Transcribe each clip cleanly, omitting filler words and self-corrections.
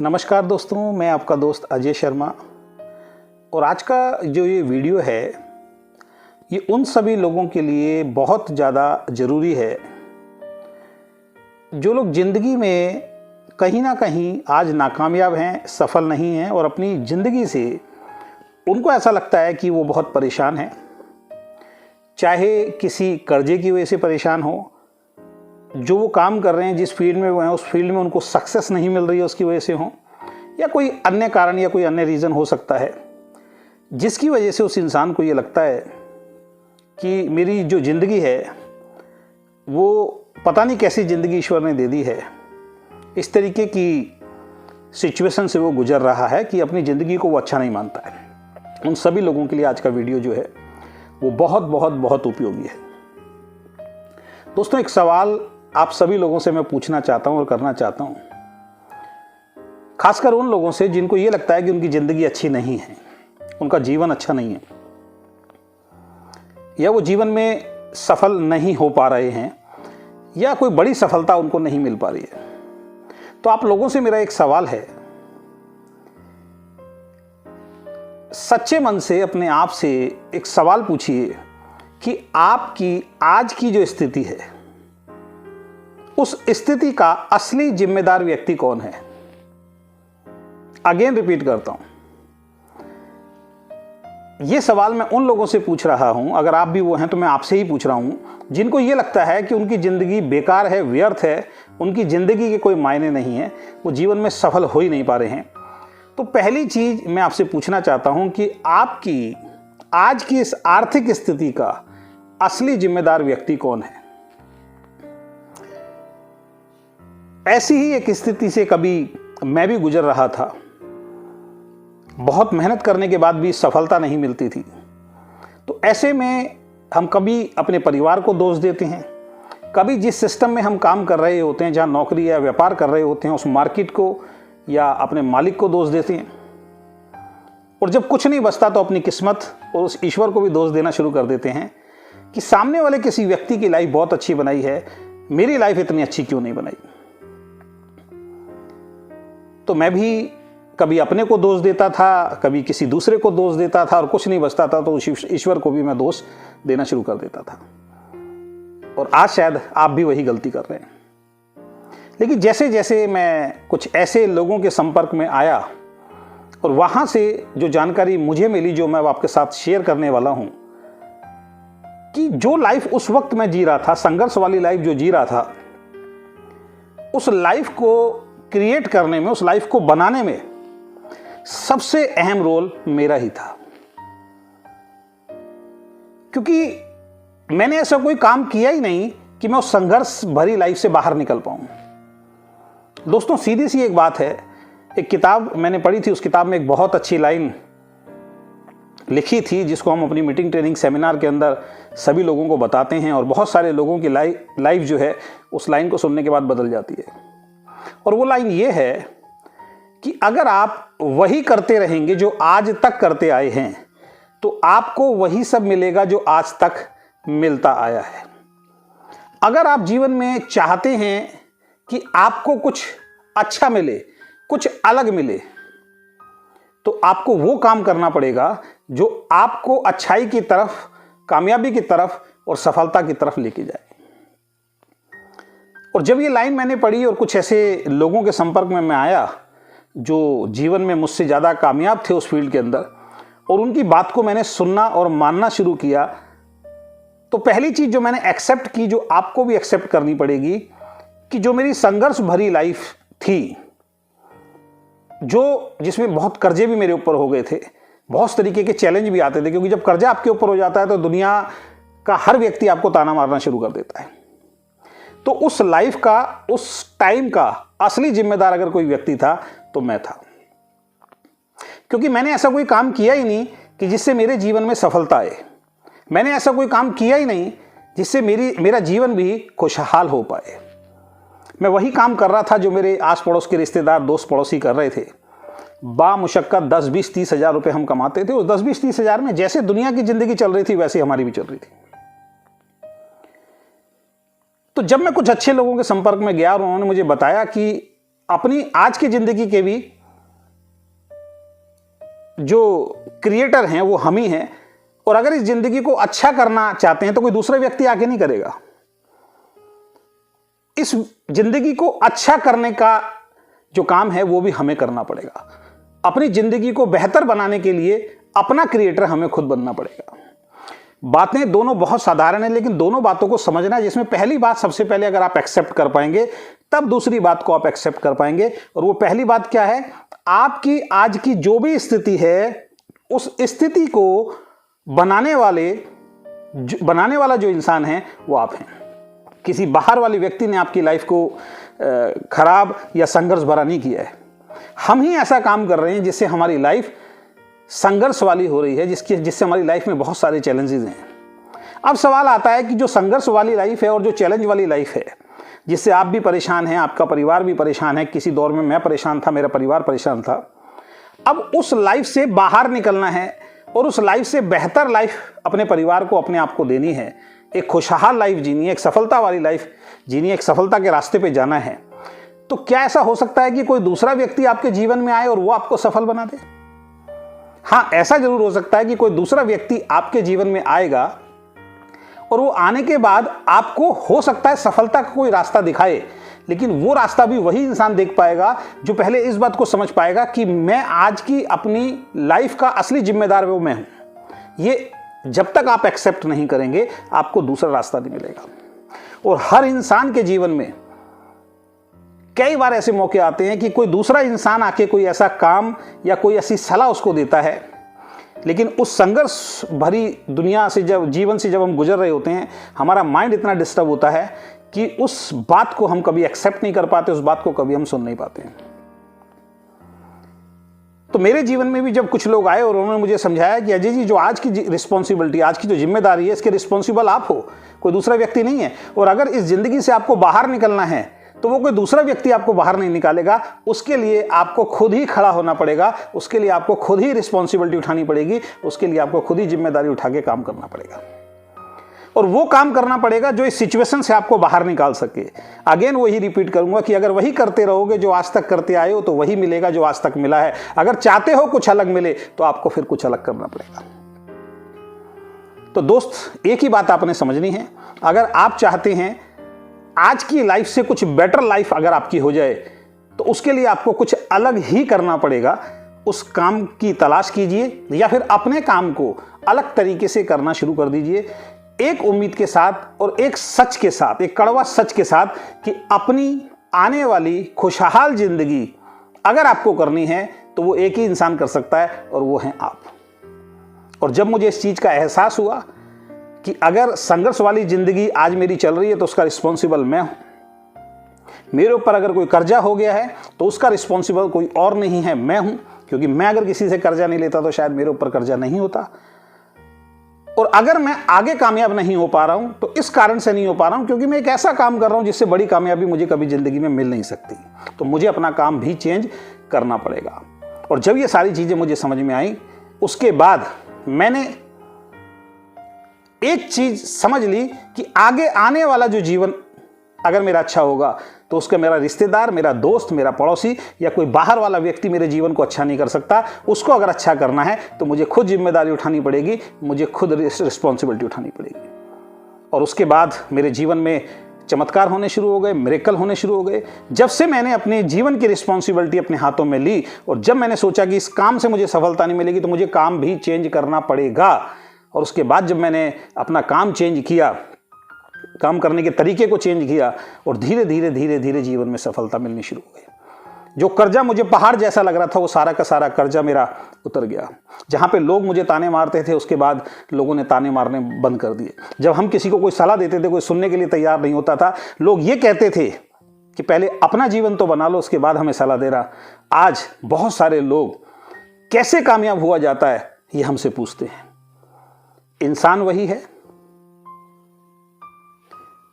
नमस्कार दोस्तों, मैं आपका दोस्त अजय शर्मा। और आज का जो ये वीडियो है ये उन सभी लोगों के लिए बहुत ज़्यादा ज़रूरी है जो लोग ज़िंदगी में कहीं ना कहीं आज नाकामयाब हैं, सफल नहीं हैं और अपनी ज़िंदगी से उनको ऐसा लगता है कि वो बहुत परेशान हैं। चाहे किसी कर्जे की वजह से परेशान हो, जो वो काम कर रहे हैं जिस फील्ड में वो हैं उस फील्ड में उनको सक्सेस नहीं मिल रही है उसकी वजह से हो, या कोई अन्य कारण या कोई अन्य रीज़न हो सकता है जिसकी वजह से उस इंसान को ये लगता है कि मेरी जो ज़िंदगी है वो पता नहीं कैसी ज़िंदगी ईश्वर ने दे दी है। इस तरीके की सिचुएशन से वो गुजर रहा है कि अपनी ज़िंदगी को वो अच्छा नहीं मानता है। उन सभी लोगों के लिए आज का वीडियो जो है वो बहुत बहुत बहुत उपयोगी है। दोस्तों, एक सवाल आप सभी लोगों से मैं पूछना चाहता हूं और करना चाहता हूं, खासकर उन लोगों से जिनको ये लगता है कि उनकी ज़िंदगी अच्छी नहीं है, उनका जीवन अच्छा नहीं है, या वो जीवन में सफल नहीं हो पा रहे हैं, या कोई बड़ी सफलता उनको नहीं मिल पा रही है। तो आप लोगों से मेरा एक सवाल है, सच्चे मन से अपने आप से एक सवाल पूछिए कि आपकी आज की जो स्थिति है उस स्थिति का असली जिम्मेदार व्यक्ति कौन है। अगेन रिपीट करता हूं, यह सवाल मैं उन लोगों से पूछ रहा हूं, अगर आप भी वो हैं तो मैं आपसे ही पूछ रहा हूं, जिनको यह लगता है कि उनकी जिंदगी बेकार है, व्यर्थ है, उनकी जिंदगी के कोई मायने नहीं है, वो जीवन में सफल हो ही नहीं पा रहे हैं। तो पहली चीज मैं आपसे पूछना चाहता हूं कि आपकी आज की इस आर्थिक स्थिति का असली जिम्मेदार व्यक्ति कौन है। ऐसी ही एक स्थिति से कभी मैं भी गुजर रहा था। बहुत मेहनत करने के बाद भी सफलता नहीं मिलती थी। तो ऐसे में हम कभी अपने परिवार को दोष देते हैं, कभी जिस सिस्टम में हम काम कर रहे होते हैं, जहां नौकरी या व्यापार कर रहे होते हैं, उस मार्केट को या अपने मालिक को दोष देते हैं। और जब कुछ नहीं बचता तो अपनी किस्मत और उस ईश्वर को भी दोष देना शुरू कर देते हैं कि सामने वाले किसी व्यक्ति की लाइफ बहुत अच्छी बनाई है, मेरी लाइफ इतनी अच्छी क्यों नहीं बनाई। तो मैं भी कभी अपने को दोष देता था, कभी किसी दूसरे को दोष देता था, और कुछ नहीं बचता था तो ईश्वर को भी मैं दोष देना शुरू कर देता था। और आज शायद आप भी वही गलती कर रहे हैं। लेकिन जैसे जैसे मैं कुछ ऐसे लोगों के संपर्क में आया और वहां से जो जानकारी मुझे मिली, जो मैं आपके साथ शेयर करने वाला हूं, कि जो लाइफ उस वक्त मैं जी रहा था, संघर्ष वाली लाइफ जो जी रहा था, उस लाइफ को क्रिएट करने में, उस लाइफ को बनाने में सबसे अहम रोल मेरा ही था। क्योंकि मैंने ऐसा कोई काम किया ही नहीं कि मैं उस संघर्ष भरी लाइफ से बाहर निकल पाऊं। दोस्तों, सीधी सी एक बात है, एक किताब मैंने पढ़ी थी, उस किताब में एक बहुत अच्छी लाइन लिखी थी जिसको हम अपनी मीटिंग ट्रेनिंग सेमिनार के अंदर सभी लोगों को बताते हैं, और बहुत सारे लोगों की लाइफ जो है उस लाइन को सुनने के बाद बदल जाती है। और वो लाइन ये है कि अगर आप वही करते रहेंगे जो आज तक करते आए हैं तो आपको वही सब मिलेगा जो आज तक मिलता आया है। अगर आप जीवन में चाहते हैं कि आपको कुछ अच्छा मिले, कुछ अलग मिले, तो आपको वो काम करना पड़ेगा जो आपको अच्छाई की तरफ, कामयाबी की तरफ और सफलता की तरफ लेके जाए। और जब ये लाइन मैंने पढ़ी और कुछ ऐसे लोगों के संपर्क में मैं आया जो जीवन में मुझसे ज़्यादा कामयाब थे उस फील्ड के अंदर, और उनकी बात को मैंने सुनना और मानना शुरू किया, तो पहली चीज़ जो मैंने एक्सेप्ट की, जो आपको भी एक्सेप्ट करनी पड़ेगी, कि जो मेरी संघर्ष भरी लाइफ थी, जो जिसमें बहुत कर्जे भी मेरे ऊपर हो गए थे, बहुत तरीके के चैलेंज भी आते थे, क्योंकि जब कर्जा आपके ऊपर हो जाता है तो दुनिया का हर व्यक्ति आपको ताना मारना शुरू कर देता है। तो उस लाइफ का, उस टाइम का असली जिम्मेदार अगर कोई व्यक्ति था तो मैं था। क्योंकि मैंने ऐसा कोई काम किया ही नहीं कि जिससे मेरे जीवन में सफलता आए। मैंने ऐसा कोई काम किया ही नहीं जिससे मेरा जीवन भी खुशहाल हो पाए। मैं वही काम कर रहा था जो मेरे आस पड़ोस के रिश्तेदार, दोस्त पड़ोसी कर रहे थे। बामुशक्कत 10, 20, 30 हज़ार रुपये हम कमाते थे। उस 10, 20, 30 हज़ार में जैसे दुनिया की जिंदगी चल रही थी वैसे हमारी भी चल रही थी। तो जब मैं कुछ अच्छे लोगों के संपर्क में गया और उन्होंने मुझे बताया कि अपनी आज की जिंदगी के भी जो क्रिएटर हैं वो हम ही हैं, और अगर इस जिंदगी को अच्छा करना चाहते हैं तो कोई दूसरा व्यक्ति आके नहीं करेगा। इस जिंदगी को अच्छा करने का जो काम है वो भी हमें करना पड़ेगा। अपनी जिंदगी को बेहतर बनाने के लिए अपना क्रिएटर हमें खुद बनना पड़ेगा। बातें दोनों बहुत साधारण हैं, लेकिन दोनों बातों को समझना है, जिसमें पहली बात सबसे पहले अगर आप एक्सेप्ट कर पाएंगे तब दूसरी बात को आप एक्सेप्ट कर पाएंगे। और वो पहली बात क्या है? आपकी आज की जो भी स्थिति है उस स्थिति को बनाने वाला जो इंसान है वो आप हैं। किसी बाहर वाले व्यक्ति ने आपकी लाइफ को खराब या संघर्ष भरा नहीं किया है। हम ही ऐसा काम कर रहे हैं जिससे हमारी लाइफ संघर्ष वाली हो रही है, जिससे हमारी लाइफ में बहुत सारे चैलेंजेस हैं। अब सवाल आता है कि जो संघर्ष वाली लाइफ है और जो चैलेंज वाली लाइफ है, जिससे आप भी परेशान हैं, आपका परिवार भी परेशान है, किसी दौर में मैं परेशान था, मेरा परिवार परेशान था, अब उस लाइफ से बाहर निकलना है और उस लाइफ से बेहतर लाइफ अपने परिवार को, अपने आप को देनी है। एक खुशहाल लाइफ जीनी है, एक सफलता वाली लाइफ जीनी है, एक सफलता के रास्ते पे जाना है। तो क्या ऐसा हो सकता है कि कोई दूसरा व्यक्ति आपके जीवन में आए और वो आपको सफल बना दे? हाँ, ऐसा जरूर हो सकता है कि कोई दूसरा व्यक्ति आपके जीवन में आएगा और वो आने के बाद आपको हो सकता है सफलता का कोई रास्ता दिखाए, लेकिन वो रास्ता भी वही इंसान देख पाएगा जो पहले इस बात को समझ पाएगा कि मैं आज की अपनी लाइफ का असली जिम्मेदार वो मैं हूं। ये जब तक आप एक्सेप्ट नहीं करेंगे आपको दूसरा रास्ता नहीं मिलेगा। और हर इंसान के जीवन में कई बार ऐसे मौके आते हैं कि कोई दूसरा इंसान आके कोई ऐसा काम या कोई ऐसी सलाह उसको देता है, लेकिन उस संघर्ष भरी दुनिया से जीवन से जब हम गुजर रहे होते हैं, हमारा माइंड इतना डिस्टर्ब होता है कि उस बात को हम कभी एक्सेप्ट नहीं कर पाते, उस बात को कभी हम सुन नहीं पाते। तो मेरे जीवन में भी जब कुछ लोग आए और उन्होंने मुझे समझाया कि अजय जी, जो आज की रिस्पॉन्सिबिलिटी, आज की जो जिम्मेदारी है, इसके रिस्पॉन्सिबल आप हो, कोई दूसरा व्यक्ति नहीं है। और अगर इस जिंदगी से आपको बाहर निकलना है तो वो कोई दूसरा व्यक्ति आपको बाहर नहीं निकालेगा, उसके लिए आपको खुद ही खड़ा होना पड़ेगा, उसके लिए आपको खुद ही रिस्पॉन्सिबिलिटी उठानी पड़ेगी, उसके लिए आपको खुद ही जिम्मेदारी उठा के काम करना पड़ेगा। और वो काम करना पड़ेगा जो इस सिचुएशन से आपको बाहर निकाल सके। अगेन वही रिपीट करूंगा कि अगर वही करते रहोगे जो आज तक करते आए हो तो वही मिलेगा जो आज तक मिला है। अगर चाहते हो कुछ अलग मिले तो आपको फिर कुछ अलग करना पड़ेगा। तो दोस्त, एक ही बात आपने समझनी है, अगर आप चाहते हैं आज की लाइफ से कुछ बेटर लाइफ अगर आपकी हो जाए तो उसके लिए आपको कुछ अलग ही करना पड़ेगा। उस काम की तलाश कीजिए या फिर अपने काम को अलग तरीके से करना शुरू कर दीजिए, एक उम्मीद के साथ और एक सच के साथ, एक कड़वा सच के साथ कि अपनी आने वाली खुशहाल जिंदगी अगर आपको करनी है तो वो एक ही इंसान कर सकता है और वो हैं आप। और जब मुझे इस चीज का एहसास हुआ कि अगर संघर्ष वाली जिंदगी आज मेरी चल रही है तो उसका रिस्पॉन्सिबल मैं हूं, मेरे ऊपर अगर कोई कर्जा हो गया है तो उसका रिस्पॉन्सिबल कोई और नहीं है, मैं हूं। क्योंकि मैं अगर किसी से कर्जा नहीं लेता तो शायद मेरे ऊपर कर्जा नहीं होता। और अगर मैं आगे कामयाब नहीं हो पा रहा हूं तो इस कारण से नहीं हो पा रहा हूं क्योंकि मैं एक ऐसा काम कर रहा हूं जिससे बड़ी कामयाबी मुझे कभी जिंदगी में मिल नहीं सकती। तो मुझे अपना काम भी चेंज करना पड़ेगा। और जब ये सारी चीजें मुझे समझ में आई, उसके बाद मैंने एक चीज समझ ली कि आगे आने वाला जो जीवन अगर मेरा अच्छा होगा तो उसका मेरा रिश्तेदार, मेरा दोस्त, मेरा पड़ोसी या कोई बाहर वाला व्यक्ति मेरे जीवन को अच्छा नहीं कर सकता। उसको अगर अच्छा करना है तो मुझे खुद जिम्मेदारी उठानी पड़ेगी, मुझे खुद रिस्पॉन्सिबिलिटी उठानी पड़ेगी। और उसके बाद मेरे जीवन में चमत्कार होने शुरू हो गए, मिरेकल होने शुरू हो गए। जब से मैंने अपने जीवन की रिस्पॉन्सिबिलिटी अपने हाथों में ली और जब मैंने सोचा कि इस काम से मुझे सफलता नहीं मिलेगी तो मुझे काम भी चेंज करना पड़ेगा, और उसके बाद जब मैंने अपना काम चेंज किया, काम करने के तरीके को चेंज किया, और धीरे धीरे धीरे धीरे जीवन में सफलता मिलनी शुरू हो गई। जो कर्जा मुझे पहाड़ जैसा लग रहा था वो सारा का सारा कर्जा मेरा उतर गया। जहाँ पे लोग मुझे ताने मारते थे उसके बाद लोगों ने ताने मारने बंद कर दिए। जब हम किसी को कोई सलाह देते थे कोई सुनने के लिए तैयार नहीं होता था। लोग ये कहते थे कि पहले अपना जीवन तो बना लो उसके बाद हमें सलाह दे रहा। आज बहुत सारे लोग कैसे कामयाब हुआ जाता है ये हमसे पूछते हैं। इंसान वही है,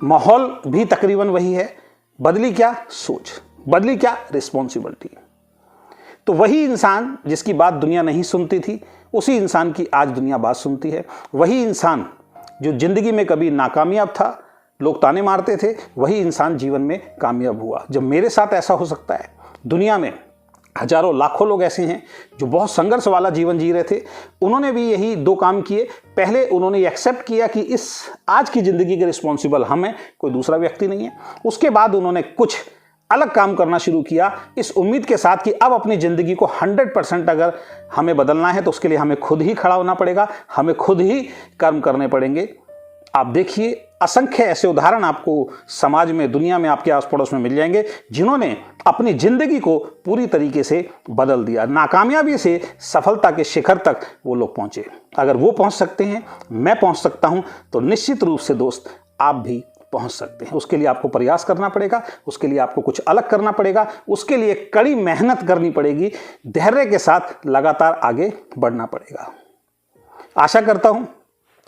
माहौल भी तकरीबन वही है, बदली क्या सोच, बदली क्या रिस्पॉन्सिबिलिटी। तो वही इंसान जिसकी बात दुनिया नहीं सुनती थी उसी इंसान की आज दुनिया बात सुनती है। वही इंसान जो जिंदगी में कभी नाकामयाब था, लोग ताने मारते थे, वही इंसान जीवन में कामयाब हुआ। जब मेरे साथ ऐसा हो सकता है दुनिया में हजारों लाखों लोग ऐसे हैं जो बहुत संघर्ष वाला जीवन जी रहे थे। उन्होंने भी यही 2 काम किए। पहले उन्होंने एक्सेप्ट किया कि इस आज की ज़िंदगी के रिस्पॉन्सिबल हम हैं, कोई दूसरा व्यक्ति नहीं है। उसके बाद उन्होंने कुछ अलग काम करना शुरू किया, इस उम्मीद के साथ कि अब अपनी ज़िंदगी को 100% अगर हमें बदलना है तो उसके लिए हमें खुद ही खड़ा होना पड़ेगा, हमें खुद ही कर्म करने पड़ेंगे। आप देखिए, असंख्य ऐसे उदाहरण आपको समाज में, दुनिया में, आपके आस पड़ोस में मिल जाएंगे जिन्होंने अपनी जिंदगी को पूरी तरीके से बदल दिया। नाकामयाबी से सफलता के शिखर तक वो लोग पहुंचे। अगर वो पहुंच सकते हैं, मैं पहुंच सकता हूं, तो निश्चित रूप से दोस्त आप भी पहुंच सकते हैं। उसके लिए आपको प्रयास करना पड़ेगा, उसके लिए आपको कुछ अलग करना पड़ेगा, उसके लिए कड़ी मेहनत करनी पड़ेगी, धैर्य के साथ लगातार आगे बढ़ना पड़ेगा। आशा करता हूं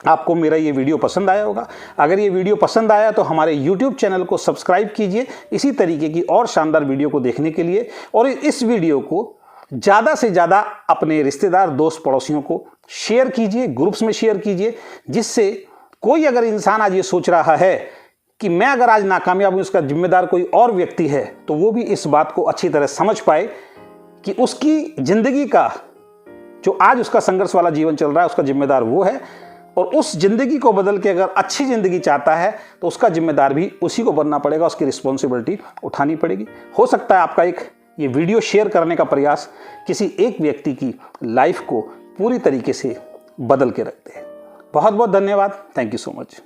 आपको मेरा ये वीडियो पसंद आया होगा। अगर ये वीडियो पसंद आया तो हमारे YouTube चैनल को सब्सक्राइब कीजिए इसी तरीके की और शानदार वीडियो को देखने के लिए, और इस वीडियो को ज़्यादा से ज़्यादा अपने रिश्तेदार, दोस्त, पड़ोसियों को शेयर कीजिए, ग्रुप्स में शेयर कीजिए, जिससे कोई अगर इंसान आज ये सोच रहा है कि मैं अगर आज नाकामयाब हूँ, इसका जिम्मेदार कोई और व्यक्ति है, तो वो भी इस बात को अच्छी तरह समझ पाए कि उसकी ज़िंदगी का जो आज उसका संघर्ष वाला जीवन चल रहा है, उसका जिम्मेदार वो है। और उस जिंदगी को बदल के अगर अच्छी जिंदगी चाहता है तो उसका जिम्मेदार भी उसी को बनना पड़ेगा, उसकी रिस्पॉन्सिबिलिटी उठानी पड़ेगी। हो सकता है आपका ये वीडियो शेयर करने का प्रयास किसी एक व्यक्ति की लाइफ को पूरी तरीके से बदल के रख दे। बहुत बहुत धन्यवाद। Thank you so much.